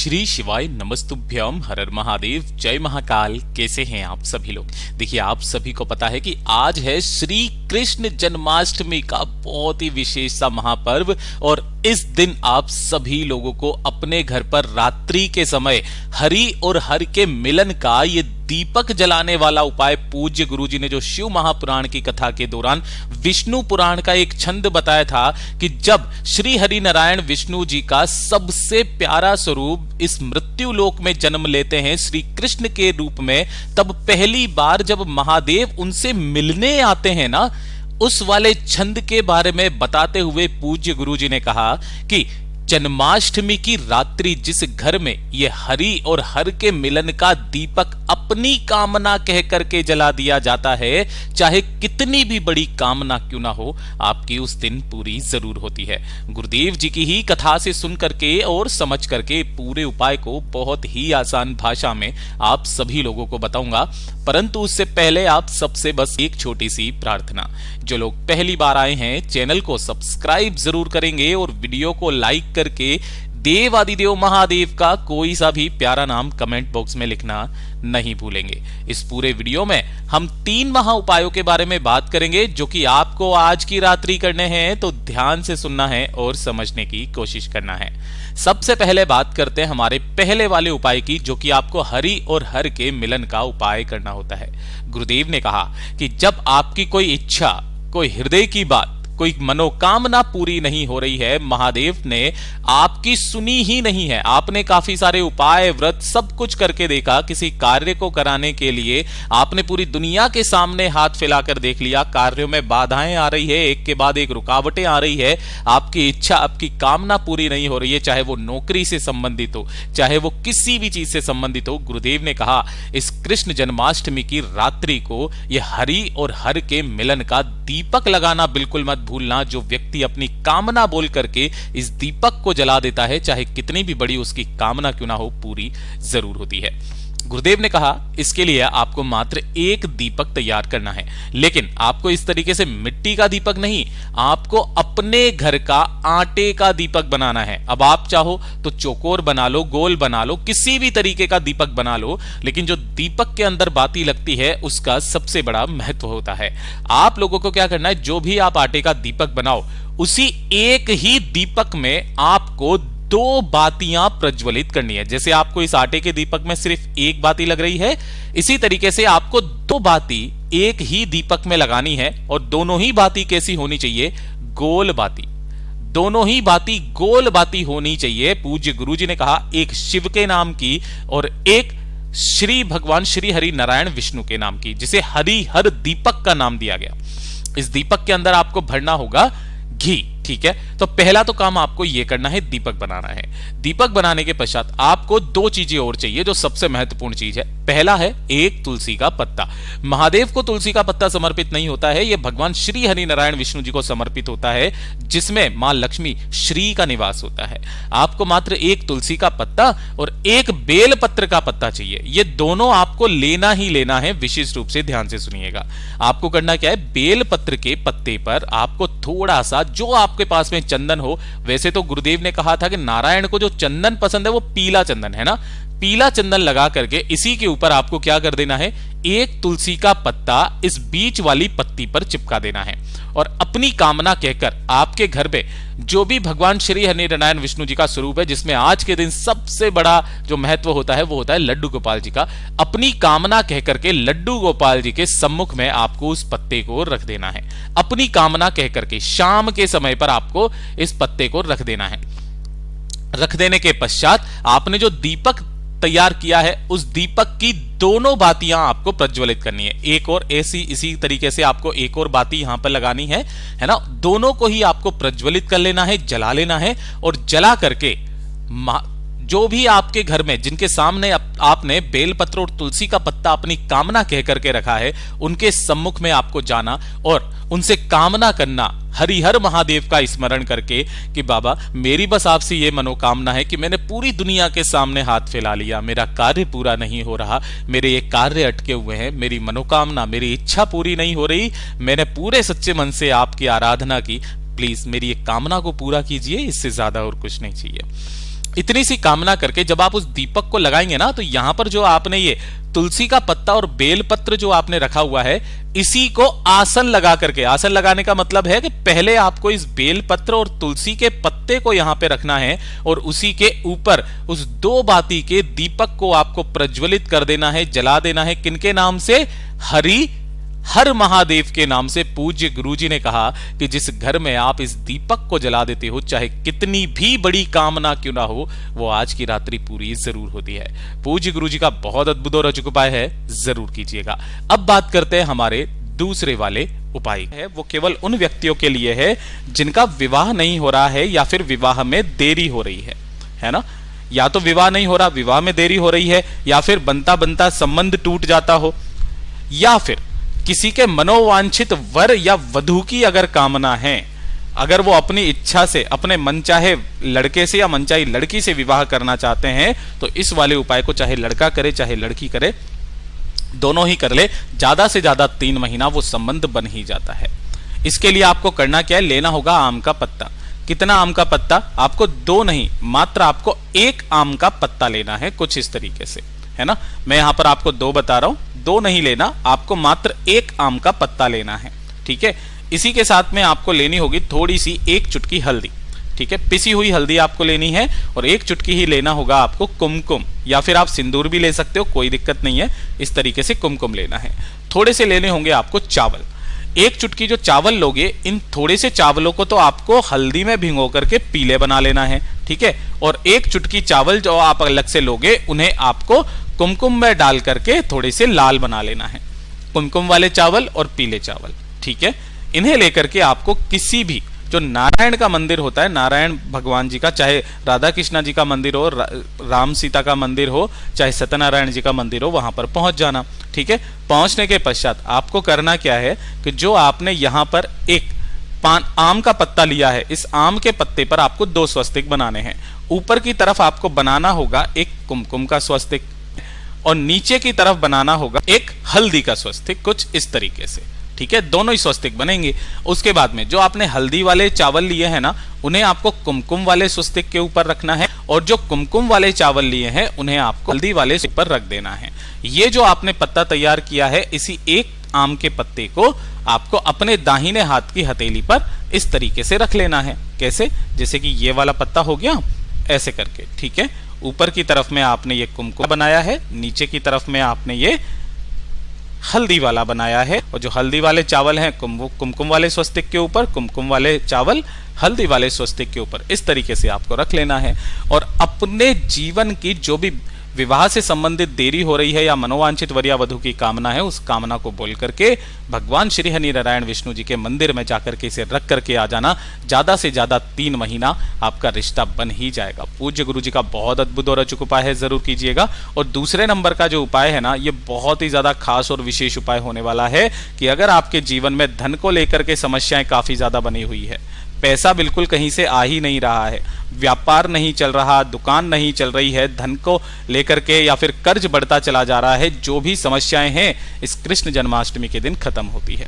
श्री शिवाय नमस्तुभ्यम, हर हर महादेव, जय महाकाल। कैसे हैं आप सभी लोग? देखिए, आप सभी को पता है कि आज है श्री कृष्ण जन्माष्टमी का बहुत ही विशेष सा महापर्व और इस दिन आप सभी लोगों को अपने घर पर रात्रि के समय हरि और हर के मिलन का ये दीपक जलाने वाला उपाय पूज्य गुरुजी ने जो शिव महापुराण की कथा के दौरान विष्णु पुराण का एक छंद बताया था कि जब श्री हरि नारायण विष्णु जी का सबसे प्यारा स्वरूप इस मृत्यु लोक में जन्म लेते हैं श्री कृष्ण के रूप में, तब पहली बार जब महादेव उनसे मिलने आते हैं ना, उस वाले छंद के बारे में बताते हुए पूज्य गुरुजी ने कहा कि जन्माष्टमी की रात्रि जिस घर में ये हरि और हर के मिलन का दीपक अपनी कामना कह करके जला दिया जाता है, चाहे कितनी भी बड़ी कामना क्यों ना हो, आपकी उस दिन पूरी जरूर होती है। गुरुदेव जी की ही कथा से सुन करके और समझ करके पूरे उपाय को बहुत ही आसान भाषा में आप सभी लोगों को बताऊंगा, परंतु उससे पहले आप सबसे बस एक छोटी सी प्रार्थना। जो लोग पहली बार आए हैं चैनल को सब्सक्राइब जरूर करेंगे और वीडियो को लाइक करके देवादिदेव महादेव का कोई सा भी प्यारा नाम कमेंट बॉक्स में लिखना नहीं भूलेंगे। इस पूरे वीडियो में हम 3 महा उपायों के बारे में बात करेंगे जो कि आपको आज की रात्रि करने हैं, तो ध्यान से सुनना है और समझने की कोशिश करना है। सबसे पहले बात करते हैं हमारे पहले वाले उपाय की, जो कि आपको हरि और हर के मिलन का उपाय करना होता है। गुरुदेव ने कहा कि जब आपकी कोई इच्छा, कोई हृदय की बात, कोई मनोकामना पूरी नहीं हो रही है, महादेव ने आपकी सुनी ही नहीं है, आपने काफी सारे उपाय व्रत सब कुछ करके देखा, किसी कार्य को कराने के लिए आपने पूरी दुनिया के सामने हाथ फैलाकर देख लिया, कार्यों में बाधाएं आ रही है, एक के बाद एक रुकावटें आ रही है, आपकी इच्छा, आपकी कामना पूरी नहीं हो रही है, चाहे वो नौकरी से संबंधित हो, चाहे वो किसी भी चीज से संबंधित हो। गुरुदेव ने कहा इस कृष्ण जन्माष्टमी की रात्रि को यह हरि और हर के मिलन का दीपक लगाना बिल्कुल मत भूलना। जो व्यक्ति अपनी कामना बोल करके इस दीपक को जला देता है, चाहे कितनी भी बड़ी उसकी कामना क्यों ना हो, पूरी जरूर होती है। गुरुदेव ने कहा इसके लिए आपको मात्र एक दीपक तैयार करना है, लेकिन आपको इस तरीके से मिट्टी का दीपक नहीं, आपको अपने घर का आटे का दीपक बनाना है। अब आप चाहो तो चौकोर बना लो, गोल बना लो, किसी भी तरीके का दीपक बना लो, लेकिन जो दीपक के अंदर बाती लगती है उसका सबसे बड़ा महत्व होता है। आप लोगों को क्या करना है, जो भी आप आटे का दीपक बनाओ उसी एक ही दीपक में आपको 2 बातियां प्रज्वलित करनी है। जैसे आपको इस आटे के दीपक में सिर्फ एक बाती लग रही है, इसी तरीके से आपको 2 बाती एक ही दीपक में लगानी है और दोनों ही बाती कैसी होनी चाहिए, गोल बाती। दोनों ही बाती गोल बाती होनी चाहिए। पूज्य गुरुजी ने कहा एक शिव के नाम की और एक श्री भगवान श्री हरि नारायण विष्णु के नाम की, जिसे हरि हर दीपक का नाम दिया गया। इस दीपक के अंदर आपको भरना होगा घी, ठीक है। तो पहला तो काम आपको यह करना है, दीपक बनाना है। दीपक बनाने के पश्चात आपको 2 चीजें और चाहिए जो सबसे महत्वपूर्ण चीज है। पहला है एक तुलसी का पत्ता। महादेव को तुलसी का पत्ता समर्पित नहीं होता है, यह भगवान श्री हरि नारायण विष्णु जी को समर्पित होता है, जिसमें मां लक्ष्मी श्री का निवास होता है। आपको मात्र एक तुलसी का पत्ता और एक बेल पत्र का पत्ता चाहिए। ये दोनों आपको लेना ही लेना है, विशेष रूप से ध्यान से सुनिएगा। आपको करना क्या है, बेल पत्र के पत्ते पर आपको थोड़ा सा, जो आपके पास में चंदन हो, वैसे तो गुरुदेव ने कहा था कि नारायण को जो चंदन पसंद है वो पीला चंदन है ना, पीला चंदन लगा करके इसी के ऊपर आपको क्या कर देना है, एक तुलसी का पत्ता इस बीच वाली पत्ती पर चिपका देना है और अपनी कामना कहकर आपके घर में जो भी भगवान श्री हरि नारायण विष्णु जी का स्वरूप है, जिसमें आज के दिन सबसे बड़ा जो महत्व होता है वो होता है लड्डू गोपाल जी का, अपनी कामना कहकर के लड्डू गोपाल जी के सम्मुख में आपको उस पत्ते को रख देना है। अपनी कामना कहकर के शाम के समय पर आपको इस पत्ते को रख देना है। रख देने के पश्चात आपने जो दीपक तैयार किया है उस दीपक की दोनों बातियां आपको प्रज्वलित करनी है। एक और ऐसी इसी तरीके से आपको एक और बाती यहां पर लगानी है ना। दोनों को ही आपको प्रज्वलित कर लेना है, जला लेना है और जला करके जो भी आपके घर में जिनके सामने आपने बेलपत्र और तुलसी का पत्ता अपनी कामना कह करके रखा है, उनके सम्मुख में आपको जाना और उनसे कामना करना, हरिहर महादेव का स्मरण करके कि बाबा मेरी बस आपसे ये मनोकामना है कि मैंने पूरी दुनिया के सामने हाथ फैला लिया, मेरा कार्य पूरा नहीं हो रहा, मेरे ये कार्य अटके हुए हैं, मेरी मनोकामना, मेरी इच्छा पूरी नहीं हो रही, मैंने पूरे सच्चे मन से आपकी आराधना की, प्लीज मेरी एक कामना को पूरा कीजिए, इससे ज्यादा और कुछ नहीं चाहिए। इतनी सी कामना करके जब आप उस दीपक को लगाएंगे ना, तो यहां पर जो आपने ये तुलसी का पत्ता और बेलपत्र जो आपने रखा हुआ है, इसी को आसन लगा करके, आसन लगाने का मतलब है कि पहले आपको इस बेलपत्र और तुलसी के पत्ते को यहां पे रखना है और उसी के ऊपर उस 2 बाती के दीपक को आपको प्रज्वलित कर देना है, जला देना है। किनके नाम से? हरि हर महादेव के नाम से। पूज्य गुरुजी ने कहा कि जिस घर में आप इस दीपक को जला देते हो, चाहे कितनी भी बड़ी कामना क्यों ना हो, वो आज की रात्रि पूरी जरूर होती है। पूज्य गुरुजी का बहुत अद्भुत और अचूक उपाय है, जरूर कीजिएगा। अब बात करते हैं हमारे दूसरे वाले उपाय है। वो केवल उन व्यक्तियों के लिए है जिनका विवाह नहीं हो रहा है या फिर विवाह में देरी हो रही है ना। या तो विवाह नहीं हो रहा, विवाह में देरी हो रही है, या फिर बनता बनता संबंध टूट जाता हो, या फिर किसी के मनोवांछित वर या वधू की अगर कामना है, अगर वो अपनी इच्छा से अपने मनचाहे लड़के से या मनचाही लड़की से विवाह करना चाहते हैं, तो इस वाले उपाय को चाहे लड़का करे चाहे लड़की करे, दोनों ही कर ले, ज्यादा से ज्यादा 3 महीना वो संबंध बन ही जाता है। इसके लिए आपको करना क्या है? लेना होगा आम का पत्ता। कितना आम का पत्ता? आपको 2 नहीं, मात्र आपको 1 आम का पत्ता लेना है, कुछ इस तरीके से, है ना। मैं यहां पर आपको 2 बता रहा हूं, 2 नहीं लेना, आपको मात्र 1 आम का पत्ता लेना है, ठीक है। इसी के साथ में आपको लेनी होगी थोड़ी सी 1 चुटकी हल्दी, ठीक है। पिसी हुई हल्दी आपको लेनी है, और 1 चुटकी ही लेना होगा आपको कुमकुम, या फिर आप सिंदूर भी ले सकते हो, कोई दिक्कत नहीं है। इस तरीके से कुमकुम लेना है। थोड़े से लेने होंगे आपको चावल। 1 चुटकी जो चावल लोगे, इन थोड़े से चावलों को तो आपको हल्दी में भिगो करके पीले बना लेना है, ठीक है। और 1 चुटकी चावल जो आप अलग से लोगे, उन्हें आपको कुमकुम में डाल करके थोड़े से लाल बना लेना है। कुमकुम वाले चावल और पीले चावल, ठीक है। इन्हें लेकर के आपको किसी भी जो नारायण का मंदिर होता है, नारायण भगवान जी का, चाहे राधा कृष्णा जी का मंदिर हो, राम सीता का मंदिर हो, चाहे सत्यनारायण जी का मंदिर हो, वहां पर पहुंच जाना, ठीक है। पहुंचने के पश्चात आपको करना क्या है कि जो आपने यहां पर एक आम का पत्ता लिया है, इस आम के पत्ते पर आपको 2 स्वस्तिक बनाने हैं। ऊपर की तरफ आपको बनाना होगा एक कुमकुम का स्वस्तिक, और नीचे की तरफ बनाना होगा एक हल्दी का स्वस्तिक, कुछ इस तरीके से, ठीक है। दोनों ही स्वस्तिक बनेंगे। उसके बाद में जो आपने हल्दी वाले चावल लिए हैं ना, उन्हें आपको कुमकुम वाले स्वस्तिक के ऊपर रखना है, और जो कुमकुम वाले चावल लिए हैं उन्हें आपको हल्दी वाले ऊपर रख देना है। ये जो आपने पत्ता तैयार किया है, इसी एक आम के पत्ते को आपको अपने दाहिने हाथ की हथेली पर इस तरीके से रख लेना है। कैसे? जैसे कि ये वाला पत्ता हो गया, ऐसे करके, ठीक है। ऊपर की तरफ में आपने ये कुमकुम बनाया है, नीचे की तरफ में आपने ये हल्दी वाला बनाया है, और जो हल्दी वाले चावल हैं कुमकुम वाले स्वस्तिक के ऊपर, कुमकुम वाले चावल हल्दी वाले स्वस्तिक के ऊपर, इस तरीके से आपको रख लेना है। और अपने जीवन की जो भी विवाह से संबंधित देरी हो रही है या मनोवांछित वर या वधू की कामना है, उस कामना को बोल करके भगवान श्री हरि नारायण विष्णु जी के मंदिर में जाकर के इसे रख करके आ जाना। ज्यादा से ज्यादा 3 महीना आपका रिश्ता बन ही जाएगा। पूज्य गुरु जी का बहुत अद्भुत और अचूक उपाय है, जरूर कीजिएगा। और दूसरे नंबर का जो उपाय है ना, ये बहुत ही ज्यादा खास और विशेष उपाय होने वाला है कि अगर आपके जीवन में धन को लेकर के समस्याएं काफी ज्यादा बनी हुई है, पैसा बिल्कुल कहीं से आ ही नहीं रहा है, व्यापार नहीं चल रहा, दुकान नहीं चल रही है, धन को लेकर के या फिर कर्ज बढ़ता चला जा रहा है, जो भी समस्याएं हैं इस कृष्ण जन्माष्टमी के दिन खत्म होती है।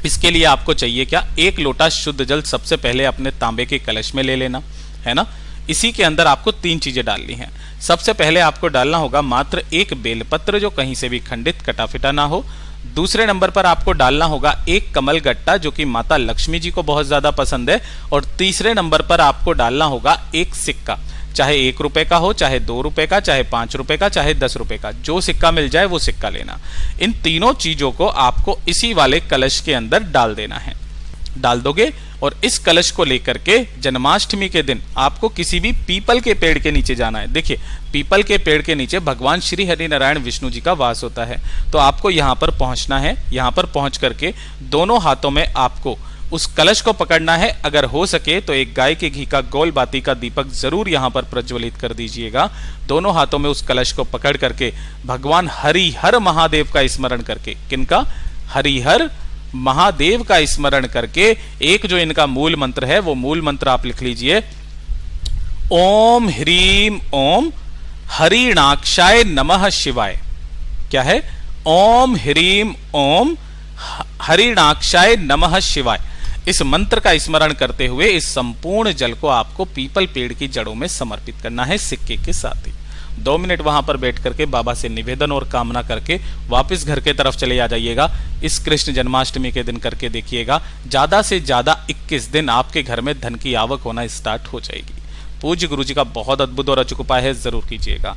इसके लिए आपको चाहिए क्या? 1 लोटा शुद्ध जल सबसे पहले अपने तांबे के कलश में ले लेना है ना। इसी के अंदर आपको 3 चीजें डालनी है। सबसे पहले आपको डालना होगा मात्र 1 बेलपत्र, जो कहीं से भी खंडित कटा फिटा ना हो। दूसरे नंबर पर आपको डालना होगा 1 कमल गट्टा, जो कि माता लक्ष्मी जी को बहुत ज्यादा पसंद है। और तीसरे नंबर पर आपको डालना होगा 1 सिक्का, चाहे 1 रुपए का हो, चाहे 2 रुपए का, चाहे 5 रुपए का, चाहे 10 रुपए का, जो सिक्का मिल जाए वो सिक्का लेना। इन तीनों चीजों को आपको इसी वाले कलश के अंदर डाल देना है। डाल दोगे और इस कलश को लेकर के जन्माष्टमी के दिन आपको किसी भी पीपल के पेड़ के नीचे जाना है। देखिए, पीपल के पेड़ के नीचे भगवान श्री हरि नारायण विष्णु जी का वास होता है। तो आपको यहाँ पर पहुंचना है। यहाँ पर पहुंच करके दोनों हाथों में आपको उस कलश को पकड़ना है। अगर हो सके तो एक गाय के घी का गोल बाती का दीपक जरूर यहाँ पर प्रज्वलित कर दीजिएगा। दोनों हाथों में उस कलश को पकड़ करके भगवान हरिहर महादेव का स्मरण करके, किनका? हरिहर महादेव का स्मरण करके एक जो इनका मूल मंत्र है, वो मूल मंत्र आप लिख लीजिए। ओम ह्रीम ओम हरिणाक्षाय नमः शिवाय। क्या है? ओम ह्रीम ओम हरिणाक्षाय नमः शिवाय। इस मंत्र का स्मरण करते हुए इस संपूर्ण जल को आपको पीपल पेड़ की जड़ों में समर्पित करना है सिक्के के साथ ही। 2 मिनट वहां पर बैठ करके बाबा से निवेदन और कामना करके वापस घर के तरफ चले आ जाइएगा। इस कृष्ण जन्माष्टमी के दिन करके देखिएगा, ज्यादा से ज्यादा 21 दिन आपके घर में धन की आवक होना स्टार्ट हो जाएगी। पूज्य गुरु जी का बहुत अद्भुत और अचूक उपाय है, जरूर कीजिएगा।